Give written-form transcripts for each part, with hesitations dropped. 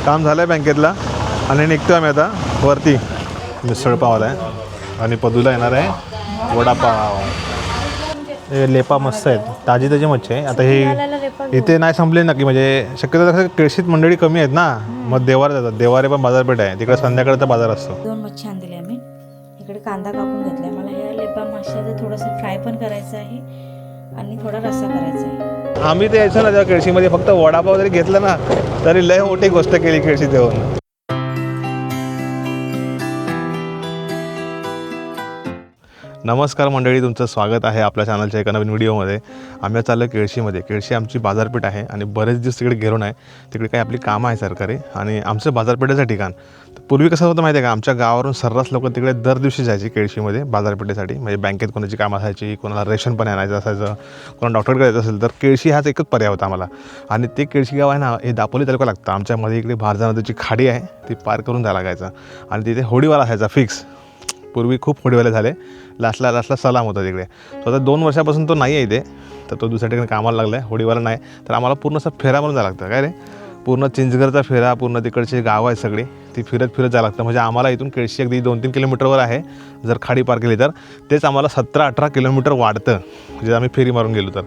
काम झालं आहे बँकेतला आणि निघतो आम्ही आता वरती. मिसळ पावला आहे आणि पदूला येणार आहे वडापाव. हे लेपा मस्त आहेत, ताजी ताजी मच्छी आहे. आता हे इथे नाही संपले नक्की, म्हणजे शक्यतो कसं केळशीत मंडळी कमी आहेत ना, मग देवारे जातात. देवारे पण बाजारपेठ आहे तिकडे, संध्याकाळचा बाजार असतो. 2 मच्छी आणलेली आम्ही. इकडे कांदा कापून घेतलाय. मला ह्या लेपा माशाचं थोडंसं फ्राय पण करायचं आहे आणि थोडा रस्सा करायचा आहे. आम्ही ते यायचो ना तेव्हा केळशीमध्ये, फक्त वडापाव जरी घेतला ना तरी लय मोठी गोष्ट केली केळशीत येऊन. नमस्कार मंडळी, तुमचं स्वागत आहे आपल्या चॅनलच्या एका नवीन व्हिडिओमध्ये. आम्ही चाललो केळशीमध्ये. केळशी आमची बाजारपेठ आहे आणि बरेच दिवस तिकडे गेलो नाही. तिकडे काही आपली कामं आहे सरकारी आणि आमचं बाजारपेठेचं ठिकाण. पूर्वी कसं होतं माहिती आहे का, आमच्या गावावरून सर्रास लोक तिकडे दर दिवशी जायची केळशीमध्ये बाजारपेठेसाठी. म्हणजे बँकेत कोणाची कामं असायची, कोणाला रेशन पण आणायचं असायचं, कोणाला डॉक्टरकडे जायचं असेल तर केळशी हाच एकच पर्याय होता आम्हाला. आणि ते केळशी गाव आहे ना, हे दापोली तालुका लागतं. आमच्यामध्ये इकडे भारजा नदीची खाडी आहे, ती पार करून जायला लागायचं. आणि तिथे होडीवाला असायचा फिक्स. पूर्वी खूप होडीवाले झाले, लास्टला सलाम होता तिकडे. तो आता 2 वर्षापासून तो नाही आहे इथे, तर तो दुसऱ्या ठिकाणी कामाला लागला आहे. होडीवाला नाही तर आम्हाला पूर्ण असं फेरा मारून जायला लागतं. काय रे, पूर्ण चिंचगडचा फेरा, पूर्ण तिकडचे गावं आहेत सगळी, ती फिरत जायला लागतं. म्हणजे आम्हाला इथून केळशी अगदी 2-3 किलोमीटरवर आहे. जर खाडी पार केली तर तेच आम्हाला 17-18 किलोमीटर वाढतं, म्हणजे आम्ही फेरी मारून गेलो तर.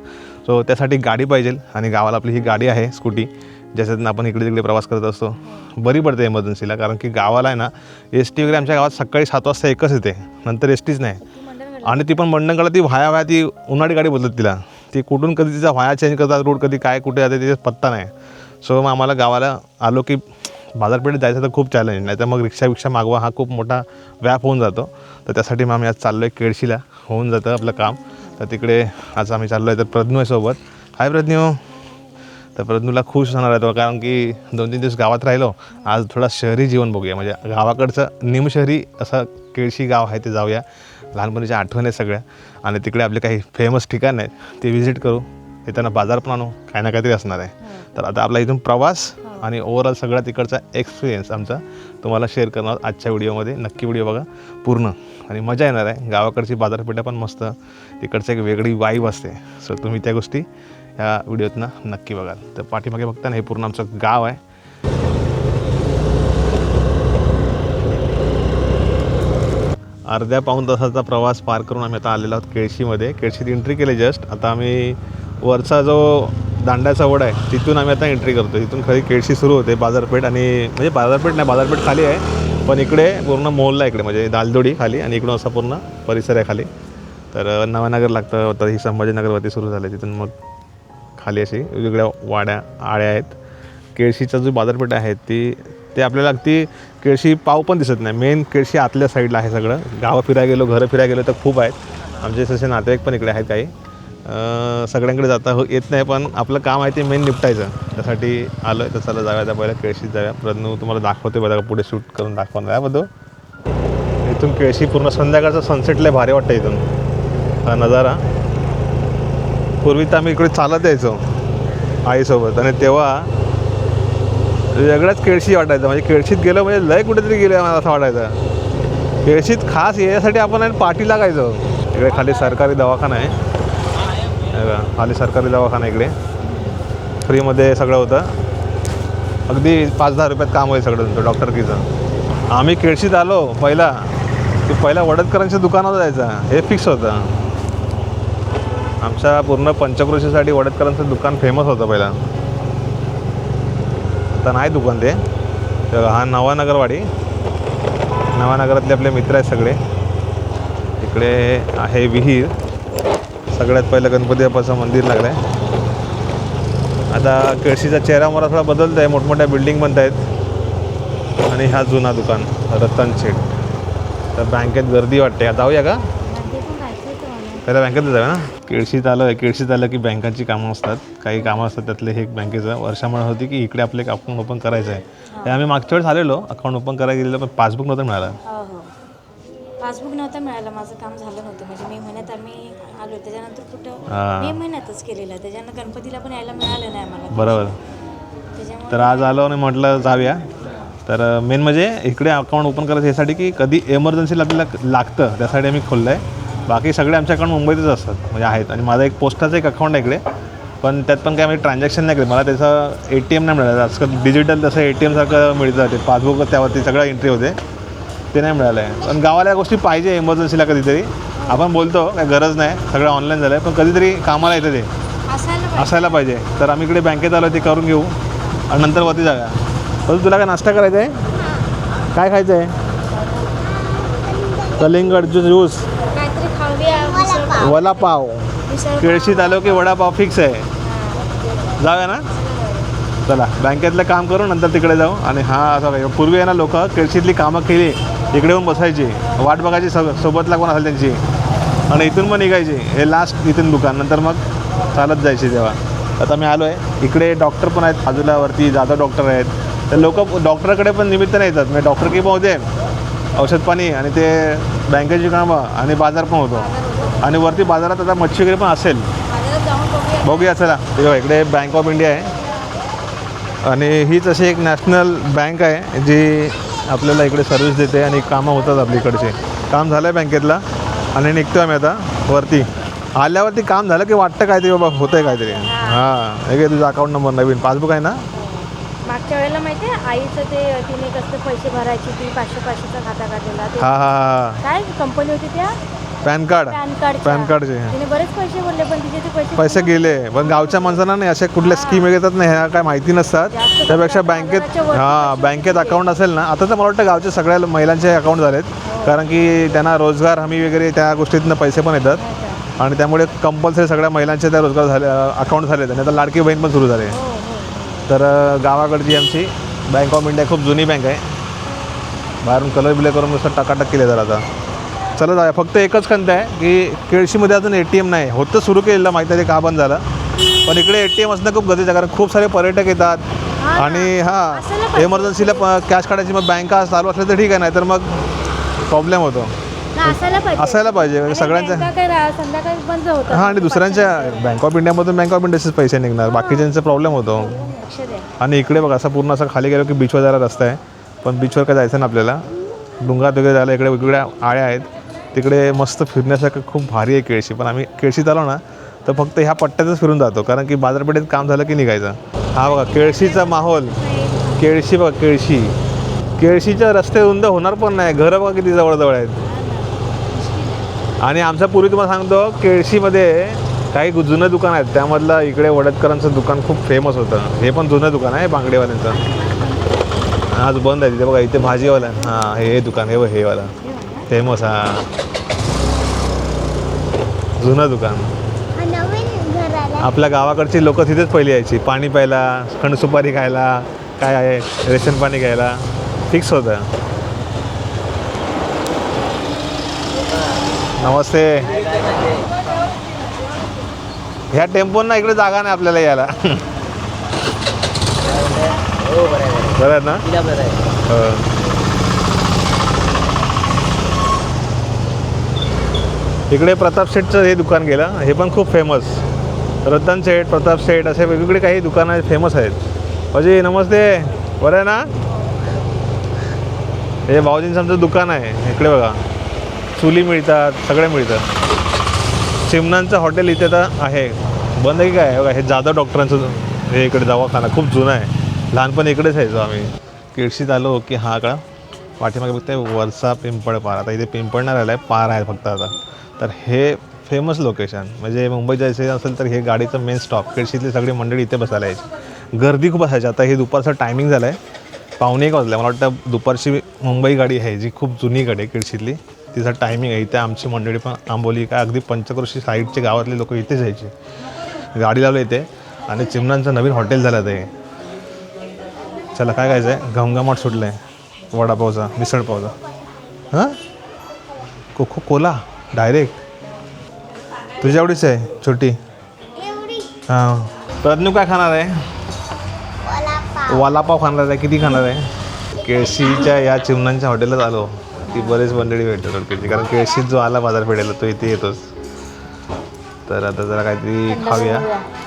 सो त्यासाठी गाडी पाहिजे आणि गावाला आपली ही गाडी आहे स्कूटी, ज्याच्यातून आपण इकडे तिकडे प्रवास करत असतो. बरी पडते इमर्जन्सीला, कारण की गावाला आहे ना एस टी वगैरे आमच्या गावात सकाळी 7 वाजता एकच येते, नंतर एस टीच नाही. आणि ती पण मंडणगडला ती व्हाया ती उन्हाळी गाडी बोलतात तिला. ती कुठून कधी तिचा व्हाया चेंज करतात, रोड कधी काय कुठे जाते तिचा पत्ता नाही. सो मग आम्हाला गावाला आलो की बाजारपेठेत जायचं तर खूप चॅलेंज, नाही तर मग रिक्षा मागवा हा खूप मोठा व्याप होऊन जातो. तर त्यासाठी मग आम्ही आज चाललो आहे केळशीला, होऊन जातं आपलं काम. तर तिकडे आज आम्ही चाललो आहे. तर प्रज्ञू आहे सोबत. हाय प्रज्ञू. तर प्रज्ञूला खुश होणार आहे तो, कारण की 2-3 दिवस गावात राहिलो. आज थोडा शहरी जीवन बघूया, म्हणजे गावाकडचं निमशहरी असं केळशी गाव आहे ते जाऊया. लहानपणीच्या आठवणी आहेत सगळ्या आणि तिकडे आपले काही फेमस ठिकाण आहेत ते व्हिजिट करू. येताना बाजार पण आणू, काही ना काहीतरी असणार आहे. तर आता आपला इथून प्रवास आणि ओव्हरऑल सगळा तिकडचा एक्सपिरियन्स आमचा तुम्हाला शेअर करणार आजच्या व्हिडिओमध्ये. नक्की व्हिडिओ बघा पूर्ण आणि मजा येणार आहे. गावाकडची बाजारपेठा पण मस्त, तिकडचं एक वेगळी वाईब असते. सो तुम्ही त्या गोष्टी ह्या व्हिडिओतनं नक्की बघाल. तर पाठीमागे बघताना हे पूर्ण आमचं गाव आहे. अर्ध्या-पाऊण तासाचा प्रवास पार करून आम्ही आता आलेलो आहोत केळशीमध्ये. केळशीत एंट्री केली जस्ट. आता आम्ही वरचा जो दांड्याचा वड आहे तिथून आम्ही आता एंट्री करतो. तिथून खरी केळशी सुरू होते बाजारपेठ. आणि म्हणजे बाजारपेठ नाही, बाजारपेठ खाली आहे, पण इकडे पूर्ण मोहल्ला इकडे म्हणजे दालदोडी खाली आणि इकडून असा पूर्ण परिसर आहे खाली. तर नवानगर लागतं, तर ही संभाजीनगरवरती सुरू झालं. तिथून मग खाली अशी वेगवेगळ्या वाड्या आळ्या आहेत. केळशीचा जो बाजारपेठ आहे ते आपल्याला अगदी केळशी पाव पण दिसत नाही. मेन केळशी आतल्या साईडला आहे सगळं. गावं फिरायला गेलो, घरं फिरायला गेलो तर खूप आहेत. आमचे तसे नातेवाईक पण इकडे आहेत काही. सगळ्यांकडे जाता येत नाही, पण आपलं काम आहे ते मेन निपटायचं. त्यासाठी आलो आहे. तर चला जाऊया, त्या पहिल्या केळशीत जाऊया. प्रज्ञू तुम्हाला दाखवते बघा, पुढे शूट करून दाखवणार आहे बघतो. इथून केळशी पूर्ण संध्याकाळचं सनसेट लय भारी वाटतं इथून, हा नजारा. पूर्वी तर आम्ही इकडे चालत यायचो आईसोबत आणि तेव्हा वेगळंच केळशी वाटायचं. म्हणजे केळशीत गेलं म्हणजे लय कुठेतरी गेलं मला असं वाटायचं. केळशीत खास यासाठी आपण पाठी लागायचो. इकडे खाली सरकारी दवाखाना आहे, खाली सरकारी दवाखाना इकडे फ्रीमध्ये सगळं होतं. अगदी 5-10 रुपयात काम होईल सगळं तुमचं डॉक्टरकीचं. आम्ही केळशीत आलो पहिला वडदकरांच्या दुकानावर जायचं, हे फिक्स होतं. आमच्या पूर्ण पंचक्रोशीसाठी वडदकरांचं दुकान फेमस होतं पहिला. आता नाही दुकान ते. हा नवानगरवाडी, नवानगरातले आपले मित्र आहेत सगळे. इकडे आहे विहीर. सगळ्यात पहिलं गणपती बाप्पाचं मंदिर लागलं आहे. आता केळशीचा चेहरा मला थोडा बदलत आहे, मोठमोठ्या बिल्डिंग बनत आहेत. आणि हा जुना दुकान रतन शेठ. तर बँकेत गर्दी वाटते, जाऊया का? पहिल्या बँकेत जाऊया ना. केळशीत आलं की बँकांची कामं असतात, काही कामं असतात. त्यातले हे एक बँकेचं वर्षामुळे होती की इकडे आपलं एक अकाउंट ओपन करायचं आहे. ते आम्ही मागच्या वेळेस आलेलो अकाउंट ओपन करायला गेलेलो, पण पासबुक नव्हतं मिळालं. पासबुक नव्हतं मिळालं, माझं काम झालं नव्हतं. म्हणजे मे महिन्यात आम्ही आलो, त्याच्यानंतर कुठं मे महिन्यातच केलेलं, त्याच्यानंतर गणपतीला पण यायला मिळालं नाही आम्हाला. बरोबर. तर आज आलो आणि म्हटलं जाऊया. तर मेन म्हणजे इकडे अकाउंट ओपन करायचं यासाठी की कधी एमर्जन्सीला आपल्याला लागतं, त्यासाठी आम्ही खोललं आहे. बाकी सगळे आमच्या अकाउंट मुंबईतच असतात म्हणजे आहेत. आणि माझा एक पोस्टाचं एक अकाउंट आहे इकडे, पण त्यात पण काय म्हणजे ट्रान्झॅक्शन नाही केलं. मला त्याचं ATM नाही मिळालं. आजकाल डिजिटल तसं ATM सारखं मिळतं, ते पासबुक त्यावरती सगळं एंट्री होते, ते नाही मिळालं आहे. पण गावाला या गोष्टी पाहिजे इमर्जन्सीला कधीतरी. आपण बोलतो काय गरज नाही, सगळं ऑनलाईन झालं आहे, पण कधीतरी कामाला येतं ते असायला पाहिजे. तर आम्ही इकडे बँकेत आलो, ते करून घेऊ आणि नंतर वरती जाऊया. पण तुला काय नाश्ता करायचा आहे? काय खायचं आहे? कलिंगड ज्यूस, काहीतरी खाऊया. वडापाव. केळशीत आलो की वडापाव फिक्स आहे. जाऊया ना, चला बँकेतलं काम करू नंतर तिकडे जाऊ. आणि हा असं काय पूर्वी आहे ना, लोक केळशीतली कामं केली इकडे येऊन बसायची, वाट बघायची सोबतला कोण असेल त्यांची, आणि इथून मग निघायची. हे लास्ट इथून दुकान, नंतर मग चालत जायची. तेव्हा आता मी आलो आहे इकडे. डॉक्टर पण आहेत बाजूला, वरती जाधव डॉक्टर आहेत. तर लोक डॉक्टरकडे पण निमित्ताने येतात. म्हणजे डॉक्टर की पण होते, औषध पाणी, आणि ते बँकेची कामं, आणि बाजार पण होतो. आणि वरती बाजारात आता मच्छी वगैरे पण असेल, बघूया. चला ते बघा, इकडे बँक ऑफ इंडिया आहे. आणि हीच अशी एक नॅशनल बँक आहे जी आपल्याला इकडे सर्व्हिस देते आणि कामं होतात आपली इकडचे. काम झालं आहे बँकेतला आणि निघतो आम्ही आता वरती. आल्यावरती काम झालं की वाटतं काहीतरी बाबा होतं आहे काहीतरी. हां, एक तुझा अकाउंट नंबर नवीन पासबुक आहे ना. मागच्या वेळेला माहिती आहे आईचं ते तिने कसं पैसे भरायची, ती 500-500चा खाता काढलेला. हां हां हां, काय कंपनी होती त्या? पॅन कार्डचे. तिने बरेच पैसे भरले, पण तिचे ते पैसे गेले. पण गावच्या माणसांना नाही, अशा कुठल्या स्कीम येतात नाही, ह्या काय माहिती नसतात. त्यापेक्षा बँकेत अकाउंट असेल ना, आता तर मला वाटतं गावच्या सगळ्या महिलांचे अकाउंट झालेत, कारण की त्यांना रोजगार हमी वगैरे त्या गोष्टीतनं पैसे पण येतात. आणि त्यामुळे कंपल्सरी सगळ्या महिलांचे त्या रोजगार झाले, अकाउंट झाले. आणि आता लाडकी बहीण पण सुरू झाले. तर गावाकडची आमची बँक ऑफ इंडिया खूप जुनी बँक आहे. बाहेरून कलर बिलर करून नुसतं टाकाटाक केले जरा. आता चला जाऊया. फक्त एकच खंत आहे की केळशीमध्ये अजून ATM नाही. होतं सुरू केलेलं, माहीत नाही ते का बंद झालं. पण इकडे ATM असणं खूप गरजेचं आहे, कारण खूप सारे पर्यटक येतात. आणि हां, इमर्जन्सीला कॅश काढायची, मग बँका चालू असल्या तर ठीक आहे, नाही तर मग प्रॉब्लेम होतो. असायला पाहिजे सगळ्यांच्या. संध्याकाळी बंद होतं. हां, आणि दुसऱ्यांच्या बँक ऑफ इंडियामधून बँक ऑफ इंडियाचेच पैसे निघणार, बाकीच्यांचा प्रॉब्लेम होतो. आणि इकडे बघा, असं पूर्ण असं खाली गेलो की बीचवर जायला रस्ता आहे. पण बीचवर काय जायचं ना आपल्याला, डोंगरात वगैरे जायला इकडे वेगवेगळ्या आळ्या आहेत. तिकडे मस्त फिरण्यासारखं खूप भारी आहे केळशी. पण आम्ही केळशीत आलो ना तर फक्त ह्या पट्ट्यातच फिरून जातो, कारण की बाजारपेठेत काम झालं की निघायचं. हा बघा केळशीचा माहोल. केळशी बघा, केळशीच्या रस्ते रुंद होणार पण नाही. घरं बघा किती जवळजवळ आहेत. आणि आमच्या पूर्वी तुम्हाला सांगतो, केळशीमध्ये काही जुनं दुकान आहेत, त्यामधलं इकडे वडदकरांचं दुकान खूप फेमस होतं. हे पण जुनं दुकान आहे बांगडेवाल्यांचं. आज बंद आहे तिथे बघा. इथे भाजीवाला, हां हे दुकान, हे वाला फेमस. हां, जुनं दुकान. आपल्या गावाकडची लोक तिथेच पहिली यायची, पाणी प्यायला, खंडसुपारी खायला, काय आहे रेशन पाणी घ्यायला फिक्स होतं. नमस्ते. ह्या टेम्पोंना इकडे जागा नाही आपल्याला यायला. बरं आहे ना. हो. इकडे प्रताप शेठचं हे दुकान गेलं, हे पण खूप फेमस. रतन शेठ, प्रताप शेठ असे वेगवेगळे काही दुकानं आहेत, फेमस आहेत. अजी नमस्ते, बरं आहे ना. हे भाऊजींचं आमचं दुकान आहे. इकडे बघा, चुली मिळतात, सगळे मिळतं. चिमणांचं हॉटेल इथे तर आहे, बंद आहे की काय. बघा हे जाधव डॉक्टरांचं हे इकडे दवाखाना खूप जुना आहे. लहानपणी इकडेच यायचो आम्ही. केळशीत आलो की हा का पाठीमागे बघते वरचा पिंपळ पार. आता इथे पिंपळ नाही राहिला आहे, पार आहे फक्त आता. तर हे फेमस लोकेशन, म्हणजे मुंबईत जायचं असेल तर हे गाडीचं मेन स्टॉप. केळशीतली सगळी मंडळी इथे बसायला यायची. गर्दी खूप असायची. आता हे दुपारचं टायमिंग झालं आहे, 1:45 वाजलं. मला वाटतं दुपारची मुंबई गाडी आहे जी खूप जुनी गाडी आहे केळशीतली, तिचा टायमिंग आहे. इथे आमची मंडळी पण आंबोली काय अगदी पंचक्रोशी साईडचे गावातले लोक इथेच यायचे. गाडी लावली इथे. आणि चिमणांचं नवीन हॉटेल झालं ते. चला काय खायचं आहे. घमघमाट सुटलं आहे वडापावचा, मिसळपावचा. हां, कोको कोला डायरेक्ट तुझ्या एवढीच आहे छोटी. हां, प्रज्ञू काय खाणार आहे. वडापाव खाणार आहे. किती खाणार आहे. केळशीच्या या चिमणांच्या हॉटेलात आलो की बरेच मंडळी भेटतात ओळखीची, कारण केळशीत जो आला बाजारपेठेला तो इथे येतोच. तर आता जरा काहीतरी खाऊया,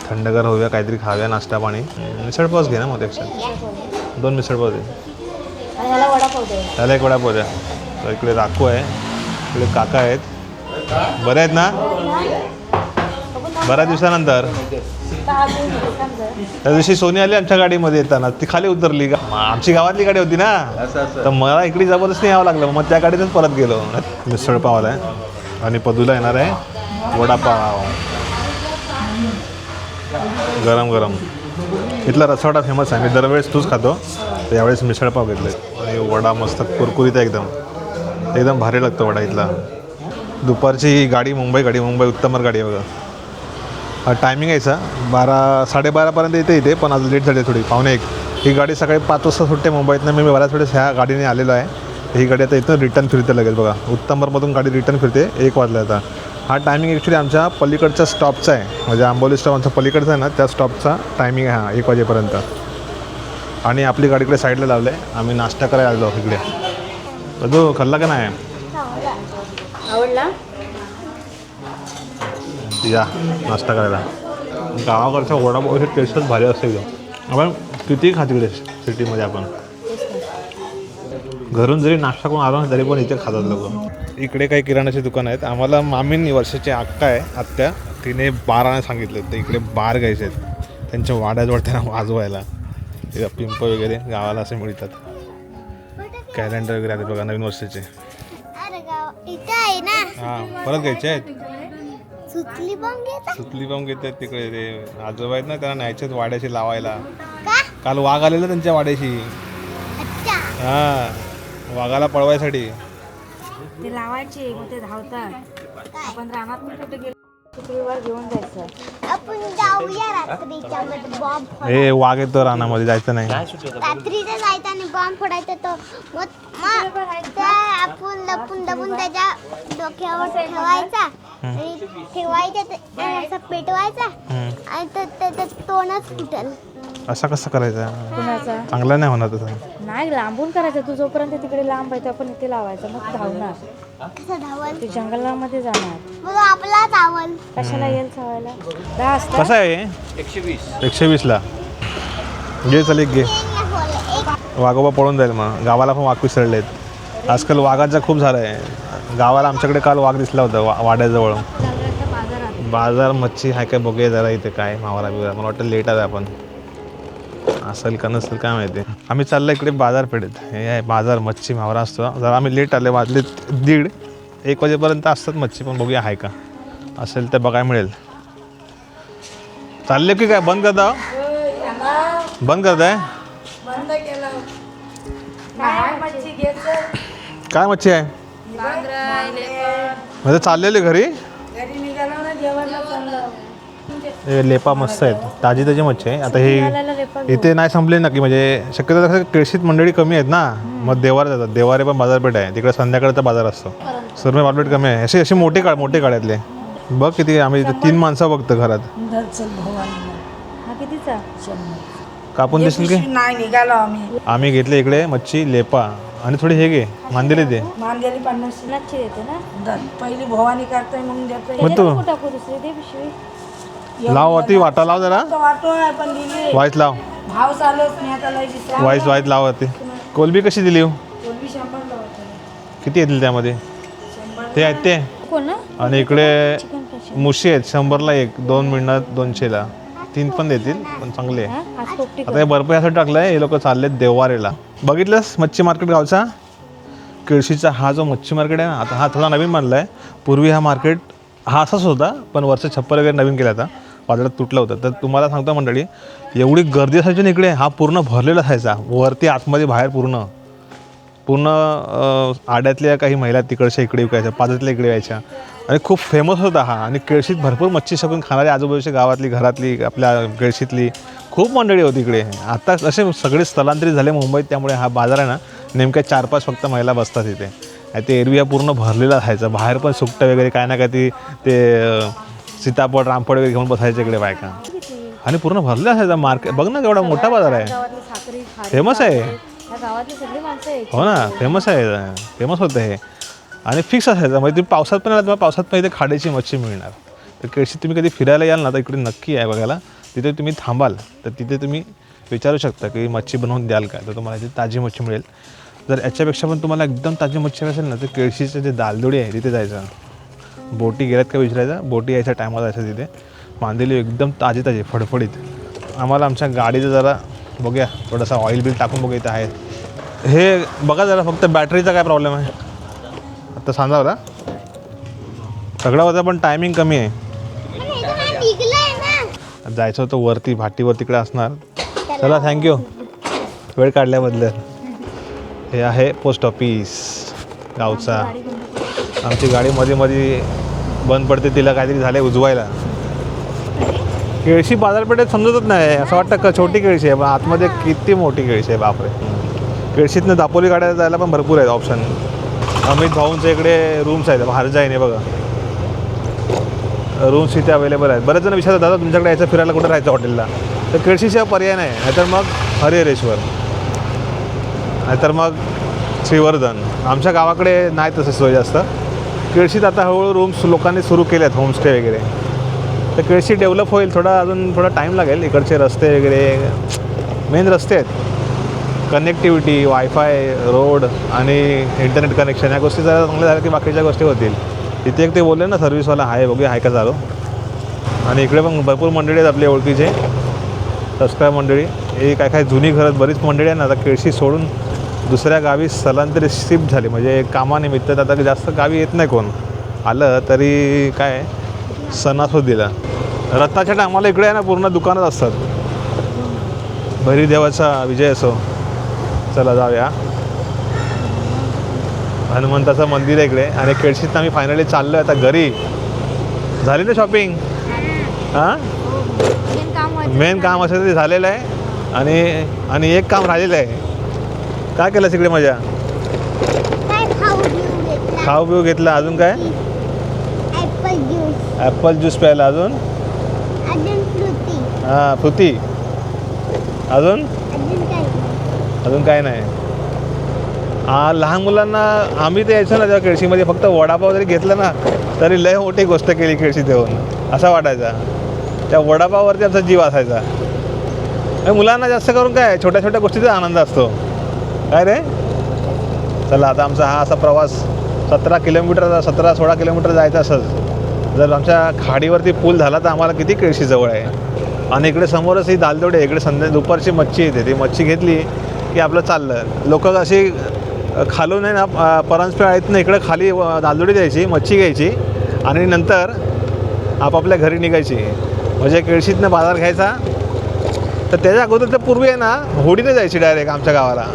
थंडगार होऊया, काहीतरी खाऊया, नाश्ता पाणी. मिसळपावच घे ना मग त्यापेक्षा. 2 मिसळपाव दे. त्याला एक वडापाव द्या. तर इकडे राखू आहे, इकडे काका आहेत. बरे आहेत ना. बऱ्याच दिवसानंतर. त्या दिवशी सोनी आली आमच्या गाडीमध्ये येताना, ती खाली उतरली. आमची गावातली गाडी होती ना, तर मला इकडे जबरदस्ती यावं लागलं. मग त्या गाडीतच परत गेलो. मिसळ पाव आला आहे आणि पदूला येणार आहे वडापाव गरम गरम. इथला रसवडा फेमस आहे, मी दरवेळेस तूच खातो. तर यावेळेस मिसळपाव घेतले आणि वडा मस्त कुरकुरीत आहे एकदम एकदम भारी लागतो वडा इथला. दुपारची गाडी मुंबई उत्तमर गाडी आहे बघा. टायमिंग यायचा 12-12:30पर्यंत येते इथे, पण आज लेट झाली थोडी 1:45. ही गाडी सकाळी 5 वाजता सुटते मुंबईतनं. मी बऱ्याच वेळेस ह्या गाडीने आलेलो आहे. ही गाडी आता इथून रिटर्न फिरते लगेच बघा. उत्तमरमधून गाडी रिटर्न फिरते 1 वाजला आता. हा टायमिंग ॲक्च्युली आमच्या पलीकडच्या स्टॉपचा आहे, म्हणजे आंबोली स्टॉप आमच्या पलीकडचा आहे ना, त्या स्टॉपचा टायमिंग आहे हा 1 वाजेपर्यंत. आणि आपली गाडी इकडे साईडला लावलं आहे. आम्ही नाश्ता करायला आलो इकडे. तो खाल्ला का नाही? आवडला? या नाश्ता करायला. गावाकडचा वडापावची टेस्टच भारी असते एकदम. आपण कितीही खा तिकडे सिटीमध्ये, आपण घरून जरी नाश्ता करून आलो ना तरी पण इथे खातात लोक. इकडे काही किराणाचे दुकान आहेत. आम्हाला मामींनी वर्षाची आत्या आहे आत्या, तिने 12 सांगितले. तर इकडे 12 घ्यायचे आहेत त्यांच्या वाड्याजवळ त्यांना वाजवायला. पिंप वगैरे गावाला असे मिळतात. कॅलेंडर वगैरे आहेत बघा नवीन वर्षाचे. हां परत घ्यायचे आहेत. सुतली बॉम्ब घेतात तिकडे. ते आजोबा आहेत ना, त्यांना न्यायचे आहेत वाड्याशी लावायला. काल वाघ आलेला त्यांच्या वाड्याशी. हां वाघाला पळवायसाठी ते लावायचे, मग ते धावतात. आपण रानात कुठे गेलो शुक्रवार घेऊन जायचं. आपण जाऊया रात्रीच्या मध्ये बॉम्ब. हे वाघ येतो रानामध्ये, जायचं नाही रात्रीचं जायचं आणि बॉम्ब फोडायचा. तो मग आपण लपून त्याच्या डोक्यावर ठेवायचा आणि असं पेटवायचा आणि त्याचं तोंडच फुटल. असं कसं करायचं? चांगलं नाही होणार तसं. नाही, लांबून करायचं. तू जोपर्यंत तिकडे लांब आहे आपण इथे लावायचं, मग धावणार. कसं धावल? ते जंगलामध्ये जाणार. मग आपला धावल कशाला येईल चावायला? कसं आहे? 120ला घे. चल एक घे. वाघोबा पळून जाईल. मग गावाला पण वाघ पिसळलेत आजकाल. वाघाचा खूप झालं आहे गावाला. आमच्याकडे काल वाघ दिसला होता वाड्याजवळ. बाजार मच्छी आहे काय बघूया जरा इथे काय मावरा बिवरा. मला वाटतं लेट आहे आपण, असेल का नसेल काय माहिती. आम्ही चाललो इकडे बाजारपेठेत. हे आहे बाजार, मच्छी मावरा असतो. जरा आम्ही लेट आले, वाजले 1:30-1 वाजेपर्यंत असतात मच्छी, पण बघूया आहे का. असेल तर बघायला मिळेल. चालले की काय बंद करता? बंद करताय? काय मच्छी आहे? म्हणजे चाललेले घरी लेपा मस्त आहेत, ताजी ताजी मच्छी आहे. आता हे इथे नाही संपले नक्की, म्हणजे शक्यतो कसं केळशीत मंडळी कमी आहेत ना, मग देवारे जातात. देवारे पण बाजारपेठ आहे तिकडे, संध्याकाळचा बाजार असतो. सुरमे मार्केट कमी आहे. असे मोठे काळ्यातले बघ किती. आम्ही इथे 3 माणसं बघतो घरात. कापून देशील की? नाही निघालो आम्ही घेतले इकडे मच्छी लेपा आणि थोडी हे घे मांदेली. ते मांदेली 50 येते ना. पहिली भवानी करतोय मग देतोय. मग तू टाकू दुसरी दे पिशवी. लाव वरती वाटा लाव जरा. वाटोय पण दिली. वाईस लाव. भाव चालूच नाही आता लय दिसला. वाईस लाव वरती. कोलबी कशी दिली हो? कोलबी 100 लावतो. किती येतील त्यामध्ये? ते आहेत ते. आणि इकडे मुशी आहेत 100ला 1, 2 मिळणार 200ला. 3 पण देतील, पण चांगले आहे. आता हे बर्फ यासाठी टाकलंय. हे लोक चाललेत देवारेला. बघितलंस मच्छी मार्केट गावचा केळशीचा हा जो मच्छी मार्केट आहे ना, आता हा थोडा नवीन बांधला आहे. पूर्वी हा मार्केट हा असाच होता, पण वरचं छप्पर वगैरे नवीन केला होता, वादळात तुटलं होतं. तर तुम्हाला सांगतो मंडळी, एवढी गर्दी असायची ना इकडे. हा पूर्ण भरलेला असायचा, वरती आतमध्ये बाहेर पूर्ण आड्यातल्या काही महिला तिकडच्या इकडे विकायच्या, पाजातल्या इकडे यायच्या. आणि खूप फेमस होता हा. आणि केळशीत भरपूर मच्छी शकून खाणारी आजूबाजूच्या गावातली, घरातली, आपल्या केळशीतली खूप मंडळी होती इकडे. आता असे सगळे स्थलांतरित झाले मुंबईत, त्यामुळे हा बाजार आहे ना नेमक्या 4-5 फक्त महिला बसतात इथे. आणि ते एरवी पूर्ण भरलेला असायचा. बाहेर पण सुकटं वगैरे काय ना काय ते सीताफळ रामफळ वगैरे घेऊन बसायचे इकडे बायका. आणि पूर्ण भरलेला असायचा मार्केट. बघ ना केवढा मोठा बाजार आहे, फेमस आहे. हो ना, फेमस होतं हे. आणि फिक्स असायचं, म्हणजे तुम्ही पावसात पण आला, तुम्हाला पावसात पण इथे खाड्याची मच्छी मिळणार. तर केळशीत तुम्ही कधी फिरायला याल ना, तर इकडे नक्की आहे बघायला. तिथे तुम्ही थांबाल तर तिथे तुम्ही विचारू शकता की मच्छी बनवून द्याल का, तर तुम्हाला इथे ताजी मच्छी मिळेल. जर याच्यापेक्षा पण तुम्हाला एकदम ताजी मच्छी असेल ना, तर केळशीचं जे दालदोडी आहे तिथे जायचं. बोटी गेल्यात का विचारायचं, बोटी यायच्या टायमाला जायचं तिथे. मांदेली एकदम ताजी ताजी फडफडीत. आम्हाला आमच्या गाडीचं जरा बघूया थोडंसं ऑइल बिल टाकून बघूया इथं आहे. हे बघा जरा फक्त बॅटरीचा काय प्रॉब्लेम आहे. आता सांगा होता सगळा होता पण टायमिंग कमी आहे. जायचं होतं वरती भाटीवर तिकडे असणार. चला थँक्यू वेळ काढल्याबद्दल. हे आहे पोस्ट ऑफिस गावचा. आमची गाडी मध्ये मध्ये बंद पडते तिला काहीतरी झालं आहे उजवायला. केळशी बाजारपेठेत समजतच नाही असं वाटतं का छोटी केळशी आहे पण आतमध्ये किती मोठी केळशी आहे बापरे. केळशीतनं दापोली गाड्या जायला पण भरपूर आहेत ऑप्शन. अमित भाऊंच्या इकडे रूम्स आहेत बाहेर जाईने बघा रूम्स इथे अवेलेबल आहेत. बरेच जण विचारतात दादा तुमच्याकडे यायचं फिरायला कुठं राहायचं हॉटेलला तर केळशीशिवाय पर्याय नाही. नाहीतर मग हरिहरेश्वर नाहीतर मग श्रीवर्धन. आमच्या गावाकडे नाही तसं सोय जास्त. केळशीत आता हळूहळू रूम्स लोकांनी सुरू केले आहेत होमस्टे वगैरे. तर केळशी डेव्हलप होईल थोडा टाईम लागेल. इकडचे रस्ते वगैरे मेन रस्ते आहेत कनेक्टिव्हिटी वायफाय रोड आणि इंटरनेट कनेक्शन या गोष्टी जरा चांगल्या झाल्या की बाकीच्या गोष्टी होतील. इथे एक ते बोलले ना सर्व्हिसवाला आहे बघूया आहे का चालू. आणि इकडे पण भरपूर मंडळी आहेत आपल्या ओळखीचे सबस्क्राईब मंडळी. हे काय जुनी घरात बरीच मंडळी आहे ना आता केळशी सोडून दुसऱ्या गावी स्थलांतरित शिफ्ट झाली म्हणजे कामानिमित्त. आता जास्त गावी येत नाही कोण. आलं तरी काय सणासुदीला. रथाच्या टायमाला इकडे आहे ना पूर्ण दुकानच असतात. भैरीदेवाचा विजय असो. चला जाऊया. हनुमंताचं मंदिर आहे इकडे. आणि केळशीत आम्ही फायनली चाललो आहे आता घरी. झाली ना शॉपिंग. हां मेन काम असेल ते झालेलं आहे. आणि एक काम राहिलेलं आहे. काय केलं तिकडे मजा. खाऊ पिऊ घेतला. अजून काय ॲपल ज्यूस प्यायला. अजून हां फ्रुती. अजून काय नाही. लहान मुलांना आम्ही ते यायचो ना तेव्हा केळशीमध्ये फक्त वडापाव जरी घेतला ना तरी लय मोठी गोष्ट केली केळशीत येऊन असा वाटायचा. त्या वडापाववरती आमचा जीव असायचा. मुलांना जास्त करून काय छोट्या छोट्या गोष्टीचा आनंद असतो काय रे. चला आता आमचा हा असा प्रवास 17 किलोमीटर 17-16 किलोमीटर जायचा असंच. जर आमच्या खाडीवरती पूल झाला तर आम्हाला किती केळशी जवळ आहे. आणि इकडे समोरच ही दालदोडी आहे. इकडे दुपारची मच्छी येते. ती मच्छी घेतली की आपलं चाललं. लोक अशी खालून आहे ना परांजपे आहेत ना इकडे खाली दालदोडी द्यायची मच्छी घ्यायची आणि नंतर आपापल्या घरी निघायची. म्हणजे केळशीतनं बाजार घ्यायचा. तर त्याच्या अगोदर तर पूर्वी आहे ना होडीने जायची डायरेक्ट आमच्या गावाला.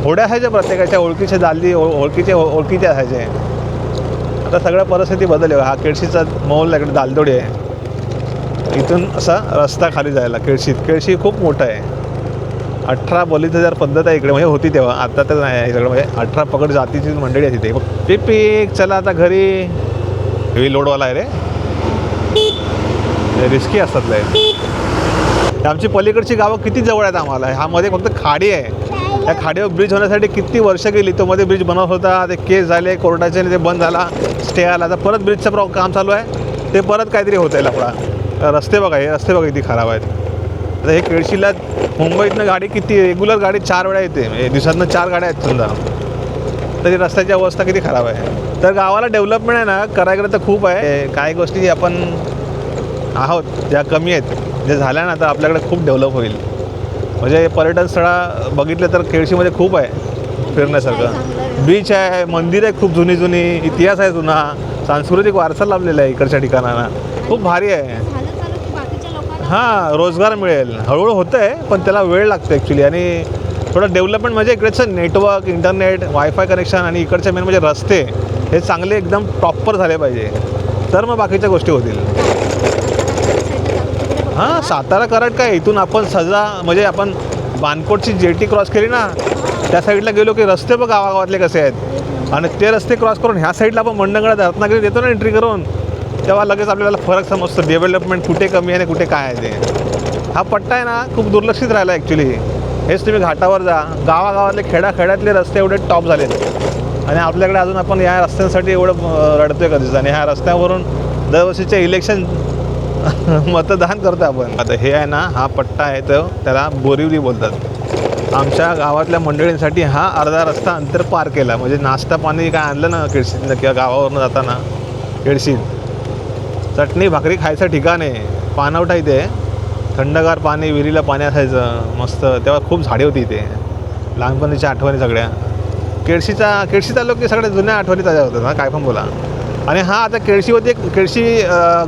होड्या असायच्या प्रत्येकाच्या ओळखीच्या दालदी ओळखीचे असायचे. आता सगळ्या परिस्थिती बदलली. हा केळशीचा मौल इकडे दालदोडी आहे. इथून असा रस्ता खाली जायला केळशी खूप मोठं आहे. 18 बलिदार पद्धत आहे इकडे म्हणजे होती तेव्हा. आता तर नाही आहे सगळं म्हणजे 18 पकड जातीची मंडळी आहे तिथे. पीक चला आता घरी. हेवी लोडवाला आहे रे. रिस्की असतात लय. आमची पलीकडची गावं किती जवळ आहेत आम्हाला. ह्यामध्ये फक्त खाडी आहे. त्या खाडीवर ब्रिज होण्यासाठी किती वर्ष गेली. तो मध्ये ब्रिज बनवत होता ते केस झाले कोर्टाचे आणि ते बंद झाला स्टे आला. आता परत ब्रिजचं काम चालू आहे. ते परत काहीतरी होत आहे लफडा. रस्ते बघा हे रस्ते बघा किती खराब आहेत. आता हे केळशीला मुंबईतनं गाडी किती रेग्युलर गाडी 4 वेळा येते. दिवसातनं 4 गाड्या आहेत समजा. तरी रस्त्याची अवस्था किती खराब आहे. तर गावाला डेव्हलपमेंट आहे ना करायकडे तर खूप आहे. काही गोष्टी आपण आहोत ज्या कमी आहेत जे झाल्या ना तर आपल्याकडे खूप डेव्हलप होईल. म्हणजे पर्यटन स्थळं बघितलं तर केळशीमध्ये खूप आहे फिरण्यासारखं. बीच आहे मंदिर आहे खूप जुनी इतिहास आहे जुना सांस्कृतिक वारसा लाभलेला आहे इकडच्या ठिकाणांना. खूप भारी आहे. हां रोजगार मिळेल. हळूहळू होतं आहे पण त्याला वेळ लागतो ॲक्च्युली. आणि थोडं डेव्हलपमेंट म्हणजे इकडचं नेटवर्क इंटरनेट वायफाय कनेक्शन आणि इकडचे मेन म्हणजे रस्ते हे चांगले एकदम प्रॉपर झाले पाहिजे तर मग बाकीच्या गोष्टी होतील. हां सातारा कराड काय इथून आपण म्हणजे आपण बानकोटची जेटी क्रॉस केली ना त्या साईडला गेलो की रस्ते बघ गावागावातले कसे आहेत. आणि ते रस्ते क्रॉस करून ह्या साईडला आपण मंडणगडात रत्नागिरी देतो ना एंट्री करून तेव्हा लगेच आपल्याला फरक समजतो डेव्हलपमेंट कुठे कमी आहे आणि कुठे काय आहे ते. हा पट्टा आहे ना खूप दुर्लक्षित राहिला ॲक्च्युली. हेच तुम्ही घाटावर जा गावागावातले खेड्यातले रस्ते एवढे टॉप झालेत आणि आपल्याकडे अजून आपण या रस्त्यांसाठी एवढं रडतोय कधीच. आणि ह्या रस्त्यावरून दरवर्षीचे इलेक्शन मतदान करतो आपण. आता हे आहे ना हा पट्टा आहे तर त्याला बोरिवली बोलतात. आमच्या गावातल्या मंडळींसाठी हा अर्धा रस्ता अंतर पार केला. म्हणजे नाश्ता पाणी काय आणलं ना केळशीतनं किंवा गावावरून जाताना केळशीत चटणी भाकरी खायचं ठिकाण आहे. पाणवठा इथे थंडगार पाणी, विहिरीला पाणी असायचं मस्त. तेव्हा खूप झाडे होती इथे. लहानपणीच्या आठवणी सगळ्या. केळशी चाललो की सगळ्या जुन्या आठवणी ताज्या होतात ना, काय पण बोला. आणि हां, आता केळशीवरती केळशी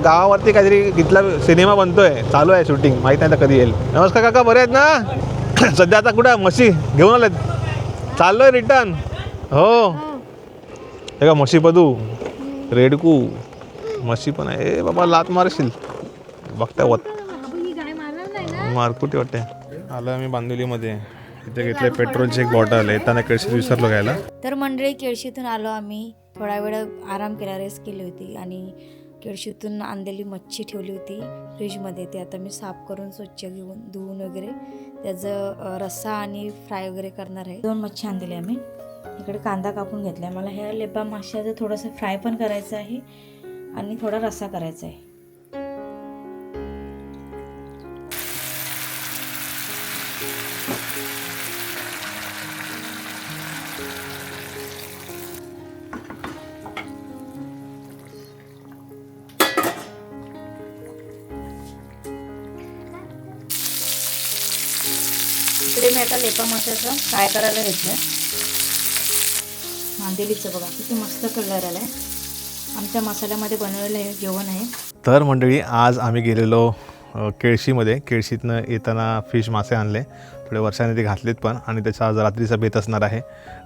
गावावरती काहीतरी इथला सिनेमा बनतोय, चालू आहे शूटिंग. माहीत नाही आता कधी येईल. नमस्कार काका, बरे आहेत ना? सध्या आता कुठं म्हशी घेऊन आलेत? चाललो आहे रिटर्न. हो हे का म्हशी पदू, रेडकू म्हशी पण आहे. ए बाबा लात मारशील बघता वत मारकुटी वाटते. आलं आम्ही बांदिवलीमध्ये. इथे घेतले पेट्रोलची एक बॉटल. येताना केळशी विसरलो घ्यायला. तर मंडळी केळशीतून आलो आम्ही. थोडा वेळ आराम केला, रेस्ट केली होती आणि केळशीतून आणलेली मच्छी ठेवली होती फ्रीजमध्ये. ते आता मी साफ करून स्वच्छ घेऊन धुवून वगैरे त्याचं रस्सा आणि फ्राय वगैरे करणार आहे. 2 मच्छी आणलेली आम्ही. इकडे कांदा कापून घेतला आहे. मला ह्या लेपा माशाचं थोडंसं फ्राय पण करायचं आहे आणि थोडा रस्सा करायचा आहे. इकडे मी आता लेपा माशाचं फ्राय करायला घेतलं. मांदेलीचं बघा किती मस्त कलर आला आहे. आमच्या मसाल्यामध्ये बनवलेलं हे जेवण आहे. तर मंडळी आज आम्ही गेलेलो केळशीमध्ये. केळशीतनं येताना फिश मासे आणले. थोडे वर्षाने ते घातलेत पण. आणि त्याचा आज रात्रीचा बेत असणार आहे.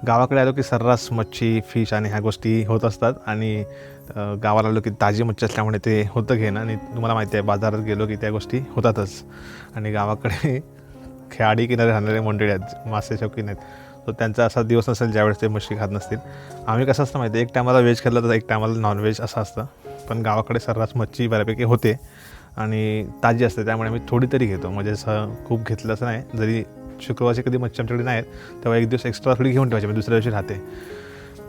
गावाकडे आलो की सर्रास मच्छी, फिश आणि ह्या गोष्टी होत असतात. आणि गावाला आलो की ताजी मच्छी असल्यामुळे ते होतं घेणं. आणि तुम्हाला माहिती आहे बाजारात गेलो की त्या गोष्टी होतातच. आणि गावाकडे खेळाडी किनारे राहणारे मंडळी आहेत, मासे शौकीन आहेत. तो त्यांचा असा दिवस नसेल ज्यावेळेस ते मच्छी खात नसतील. आम्ही कसं असतं माहिती आहे, एक टायमाला व्हेज खाल्लं तर एक टायमाला नॉनव्हेज असं असतं. पण गावाकडे सर्रास मच्छी बऱ्यापैकी होते आणि ताजी असते. त्यामुळे आम्ही थोडी तरी घेतो. म्हणजे असं खूप घेतलं असं नाही. जरी शुक्रवारची कधी मच्छी आमच्याकडे नाही आहेत तेव्हा एक दिवस एक्स्ट्रा थोडी घेऊन ठेवायची, म्हणजे दुसऱ्या दिवशी राहते.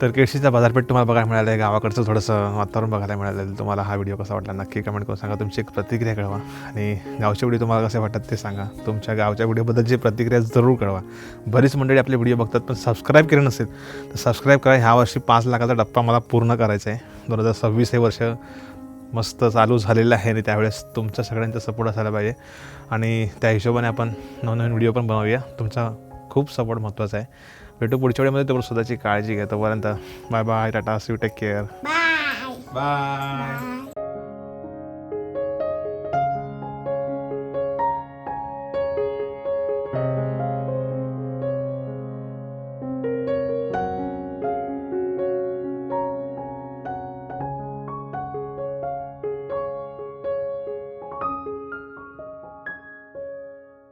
तर केळशीचा बाजारपेठ तुम्हाला बघायला मिळालं आहे. गावाकडचं थोडंसं वातावरण बघायला मिळालं. तुम्हाला हा व्हिडिओ कसा वाटला नक्की कमेंट करून सांगा. तुमची एक प्रतिक्रिया कळवा. आणि गावचे व्हिडिओ तुम्हाला कसे वाटतात ते सांगा. तुमच्या गावच्या व्हिडिओबद्दलची प्रतिक्रिया जरूर कळवा. बरीच मंडळी आपले व्हिडिओ बघतात पण सबस्क्राईब केलं नसेल तर सबस्क्राईब करा. ह्या वर्षी 5 लाखाचा टप्पा मला पूर्ण करायचा आहे. 2026 हे वर्ष मस्त चालू झालेलं आहे आणि त्यावेळेस तुमचा सगळ्यांचा सपोर्ट असायला पाहिजे. आणि त्या हिशोबाने आपण नवनवीन व्हिडिओ पण बनवूया. तुमचा खूप सपोर्ट महत्त्वाचा आहे. भेटू पुढच्या वेळेमध्ये. तोपर्यंत स्वतःची काळजी घ्या. तोपर्यंत बाय बाय, टाटा, see you, take care, bye.